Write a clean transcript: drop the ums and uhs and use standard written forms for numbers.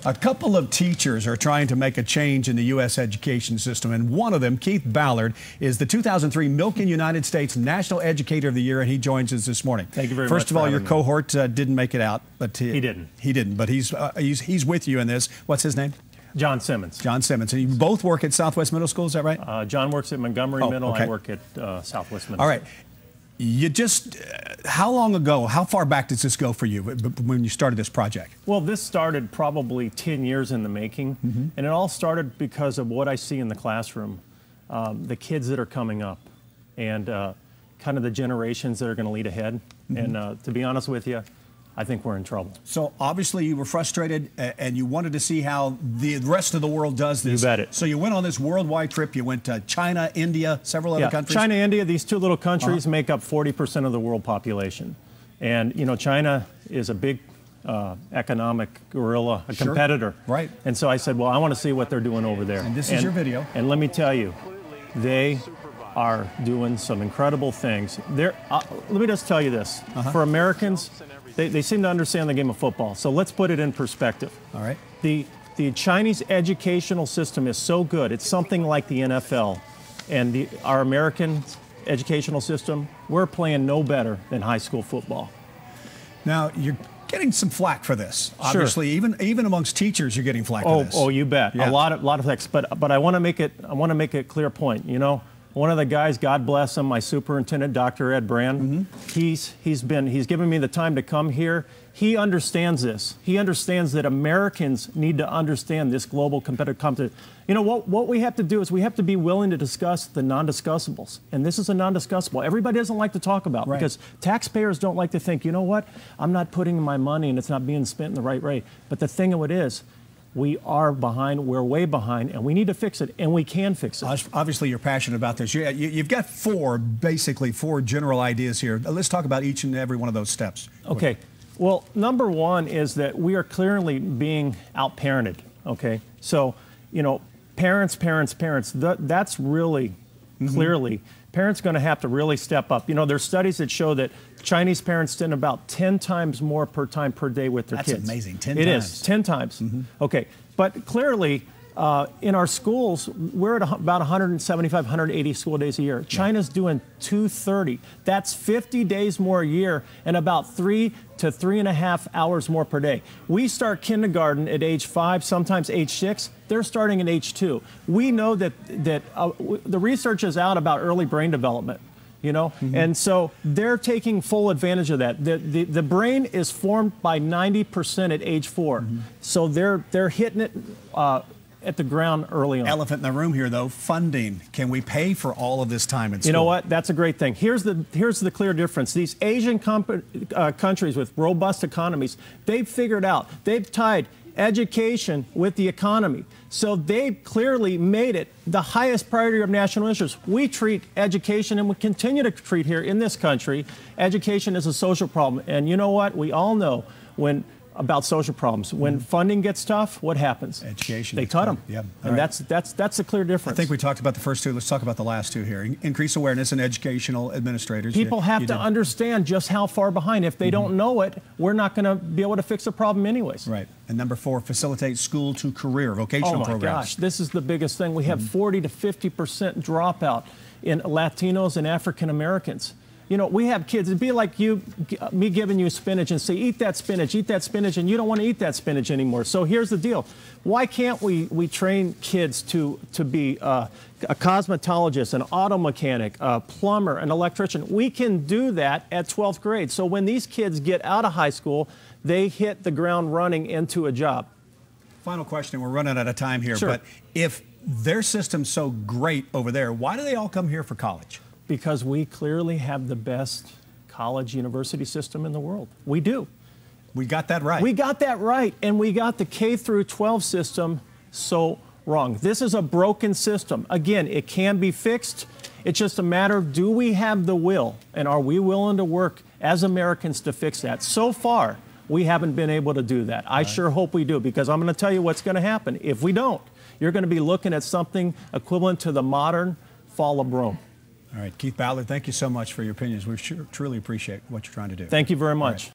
A couple of teachers are trying to make a change in the U.S. education system, and one of them, Keith Ballard, is the 2003 Milken United States National Educator of the Year, and he joins us this morning. Thank you very much. First of all, your cohort didn't make it out, but he didn't. He didn't, but he's with you in this. What's his name? John Simmons. John Simmons. And you both work at Southwest Middle School, is that right? John works at Montgomery Middle. Okay. I work at Southwest Middle. All right. You just, how long ago, how far back does this go for you when you started this project? Well, this started probably 10 years in the making, and it all started because of what I see in the classroom, the kids that are coming up, and kind of the generations that are going to lead ahead. And to be honest with you, I think we're in trouble. So obviously you were frustrated and you wanted to see how the rest of the world does this. You bet it. So you went on this worldwide trip. You went to China, India, several other countries. China, India, these two little countries make up 40% of the world population. And, you know, China is a big economic gorilla, a competitor. Right. And so I said, well, I want to see what they're doing over there. And this is your video. And let me tell you, they are doing some incredible things. Let me just tell you this. For Americans, they seem to understand the game of football. So let's put it in perspective. All right. The Chinese educational system is so good. It's something like the NFL. And our American educational system, we're playing no better than high school football. Now, you're getting some flack for this. Obviously, even amongst teachers, you're getting flack for this. Oh, you bet. Yeah. A lot of flack. But I want to make it a clear point. You know, one of the guys, God bless him, my superintendent, Dr. Ed Brand, he's given me the time to come here. He understands this. He understands that Americans need to understand this global competitive competition. You know, what we have to do is we have to be willing to discuss the non-discussables. And this is a non-discussable. Everybody doesn't like to talk about because taxpayers don't like to think, you know what, I'm not putting my money and it's not being spent in the right way. But the thing of it is, we are behind, we're way behind, and we need to fix it, and we can fix it. Obviously, you're passionate about this. You've got basically four general ideas here. Let's talk about each and every one of those steps. Okay. Well, number one is that we are clearly being out-parented, okay? So, you know, parents, that's really clearly, parents are going to have to really step up. You know, there's studies that show that Chinese parents spend about 10 times more per day with their kids. That's amazing, 10 times. It is, 10 times. Okay, but clearly, in our schools, we're at about 175, 180 school days a year. China's doing 230. That's 50 days more a year and about 3 to 3.5 hours more per day. We start kindergarten at age 5, sometimes age 6. They're starting at age 2. We know that the research is out about early brain development. You know, and so they're taking full advantage of that. The brain is formed by 90% at age 4. So they're hitting it at the ground early on. Elephant in the room here, though, funding. Can we pay for all of this time in school? You know what? That's a great thing. Here's the clear difference. These Asian countries with robust economies, they've figured out, they've tied education with the economy. So they've clearly made it the highest priority of national interest. We treat education, and we continue to treat here in this country, education is a social problem. And you know what? We all know about social problems. When funding gets tough, what happens? Education. They cut them. Yeah. And that's the clear difference. I think we talked about the first two. Let's talk about the last two here. Increase awareness in educational administrators. People have to understand just how far behind. If they don't know it, we're not going to be able to fix the problem anyways. Right. And number 4, facilitate school to career vocational programs. Oh my gosh, this is the biggest thing. We have 40 to 50% dropout in Latinos and African Americans. You know, we have kids, it'd be like me giving you spinach and say, eat that spinach, and you don't want to eat that spinach anymore. So here's the deal. Why can't we train kids to be a cosmetologist, an auto mechanic, a plumber, an electrician? We can do that at 12th grade. So when these kids get out of high school, they hit the ground running into a job. Final question, we're running out of time here, but if their system's so great over there, why do they all come here for college? Because we clearly have the best college university system in the world. We do. We got that right. We got that right, and we got the K through 12 system so wrong. This is a broken system. Again, it can be fixed. It's just a matter of, do we have the will, and are we willing to work as Americans to fix that? So far, we haven't been able to do that. I sure hope we do, because I'm going to tell you what's going to happen. If we don't, you're going to be looking at something equivalent to the modern fall of Rome. All right, Keith Ballard, thank you so much for your opinions. We truly appreciate what you're trying to do. Thank you very much.